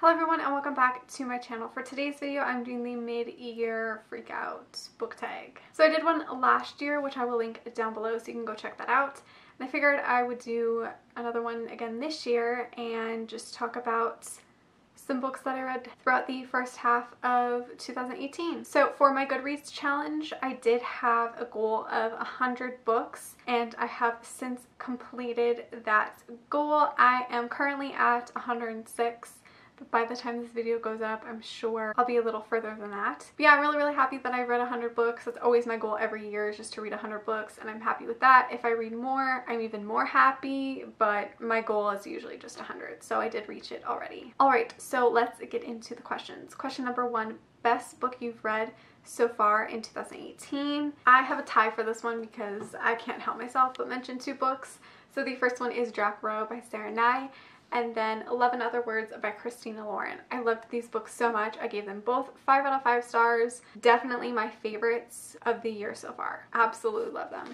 Hello everyone and welcome back to my channel. For today's video, I'm doing the mid-year Freakout book tag. So I did one last year, which I will link down below so you can go check that out. And I figured I would do another one again this year and just talk about some books that I read throughout the first half of 2018. So for my Goodreads challenge, I did have a goal of 100 books and I have since completed that goal. I am currently at 106. By the time this video goes up, I'm sure I'll be a little further than that. But yeah, I'm really happy that I read 100 books. That's always my goal every year, is just to read 100 books, and I'm happy with that. If I read more, I'm even more happy, but my goal is usually just 100, so I did reach it already. Alright, so let's get into the questions. Question number 1, best book you've read so far in 2018. I have a tie for this one because I can't help myself but mention 2 books. So the first one is Jack Rowe by Sarah Nye, and then 11 Other Words by Christina Lauren. I loved these books so much. I gave them both 5 out of 5 stars. Definitely my favorites of the year so far. Absolutely love them.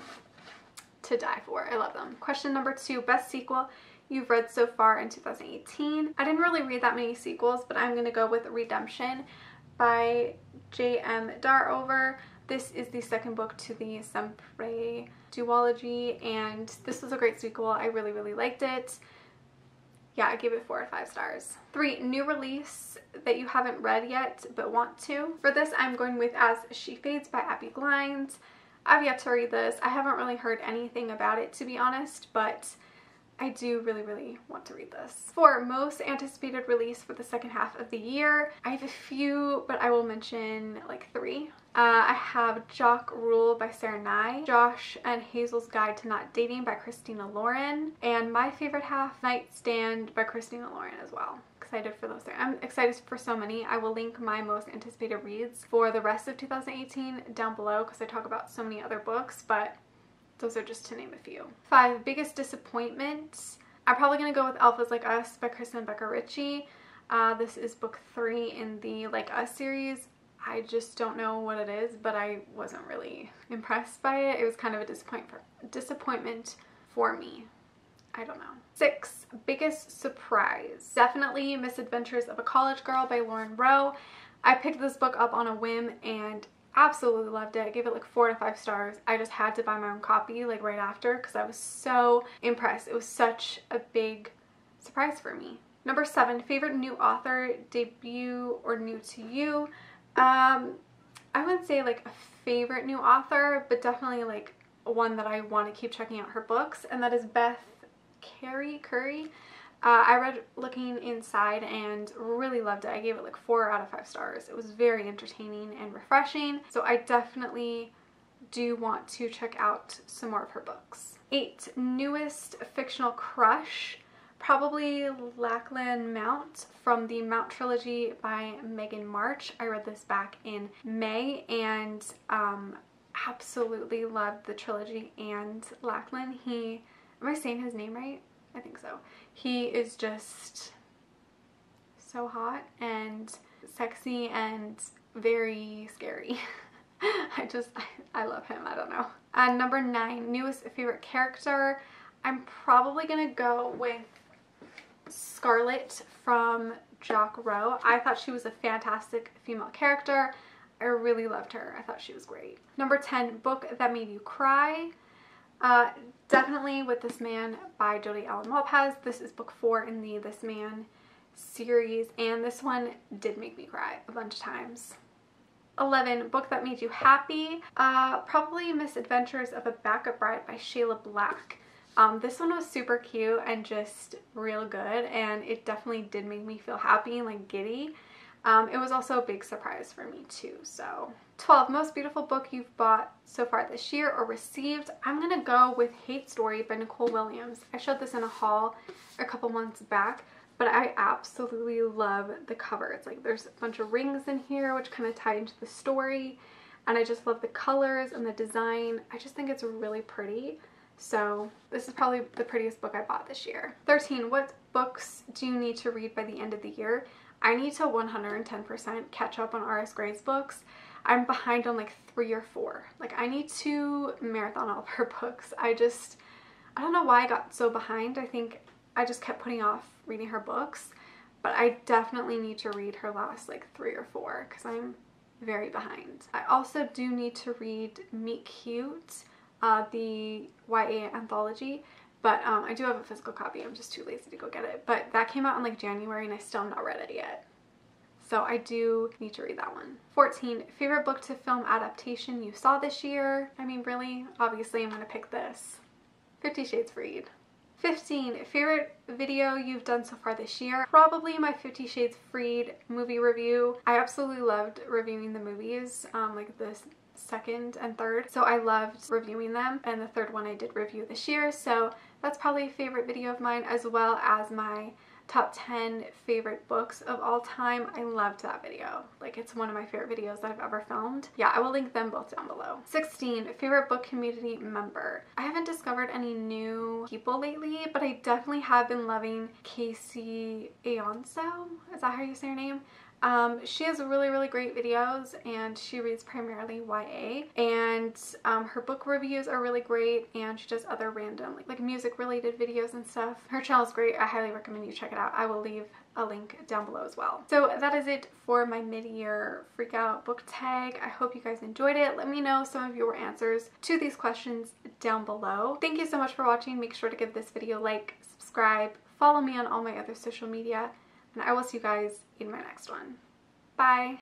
To die for. I love them. Question number 2, best sequel you've read so far in 2018. I didn't really read that many sequels, but I'm going to go with Redemption by J.M. Darrover. This is the second book to the Sempre duology, and this was a great sequel. I really liked it. Yeah, I gave it 4 out of 5 stars. 3, new release that you haven't read yet but want to. For this, I'm going with As She Fades by Abby Glines. I've yet to read this. I haven't really heard anything about it, to be honest, but I do really want to read this. 4, most anticipated release for the second half of the year. I have a few, but I will mention like 3. I have Jock Rule by Sarah Nye, Josh and Hazel's Guide to Not Dating by Christina Lauren, and my favorite half, Nightstand by Christina Lauren as well. Excited for those 3. I'm excited for so many. I will link my most anticipated reads for the rest of 2018 down below because I talk about so many other books, but those are just to name a few. 5, biggest disappointment. I'm probably going to go with Alphas Like Us by Kristen Becker Ritchie. This is book 3 in the Like Us series. I just don't know what it is, but I wasn't really impressed by it. It was kind of a disappointment for me. I don't know. 6, biggest surprise. Definitely Misadventures of a College Girl by Lauren Rowe. I picked this book up on a whim and absolutely loved it. I gave it like 4 out of 5 stars. I just had to buy my own copy like right after because I was so impressed. It was such a big surprise for me. Number 7, favorite new author, debut or new to you. I wouldn't say like a favorite new author, but definitely like one that I want to keep checking out her books, and that is Beth Curry. I read Looking Inside and really loved it. I gave it like 4 out of 5 stars. It was very entertaining and refreshing, so I definitely do want to check out some more of her books. 8, newest fictional crush. Probably Lachlan Mount from the Mount trilogy by Megan March. I read this back in May and absolutely loved the trilogy and Lachlan. Am I saying his name right? I think so. He is just so hot and sexy and very scary. I love him. I don't know. Number 9, newest favorite character. I'm probably gonna go with Scarlett from Jack Rowe. I thought she was a fantastic female character. I really loved her. I thought she was great. Number 10, book that made you cry. Definitely With This Man by Jodi Allen Lopez. This is book 4 in the This Man series, and this one did make me cry a bunch of times. 11, book that made you happy. Probably Misadventures of a Backup Bride by Shayla Black. This one was super cute and just real good, and it definitely did make me feel happy and like giddy. It was also a big surprise for me too. So 12, most beautiful book you've bought so far this year or received. I'm gonna go with Hate Story by Nicole Williams. I showed this in a haul a couple months back, but I absolutely love the cover. It's like there's a bunch of rings in here which kind of tie into the story, and I just love the colors and the design. I just think it's really pretty. So this is probably the prettiest book I bought this year. 13, what books do you need to read by the end of the year? I need to 110% catch up on R.S. Gray's books. I'm behind on like 3 or 4. Like I need to marathon all of her books. I don't know why I got so behind. I think I just kept putting off reading her books, but I definitely need to read her last like 3 or 4 because I'm very behind. I also do need to read Meet Cute, the YA anthology, but I do have a physical copy. I'm just too lazy to go get it. But that came out in like January and I still have not read it yet. So I do need to read that one. 14, favorite book to film adaptation you saw this year? I mean, really? Obviously I'm gonna pick this. 50 Shades Freed. 15, favorite video you've done so far this year? Probably my 50 Shades Freed movie review. I absolutely loved reviewing the movies, like the second and third. So I loved reviewing them, and the third one I did review this year. So that's probably a favorite video of mine, as well as my top 10 favorite books of all time. I loved that video. Like, it's one of my favorite videos that I've ever filmed. Yeah, I will link them both down below. 16, favorite book community member. I haven't discovered any new people lately, but I definitely have been loving Casey Ayonso. Is that how you say her name? She has really great videos, and she reads primarily YA, and her book reviews are really great, and she does other random like music related videos and stuff. Her channel is great. I highly recommend you check it out. I will leave a link down below as well. So that is it for my mid-year Freakout book tag. I hope you guys enjoyed it. Let me know some of your answers to these questions down below. Thank you so much for watching. Make sure to give this video a like, subscribe, follow me on all my other social media, and I will see you guys in my next one. Bye!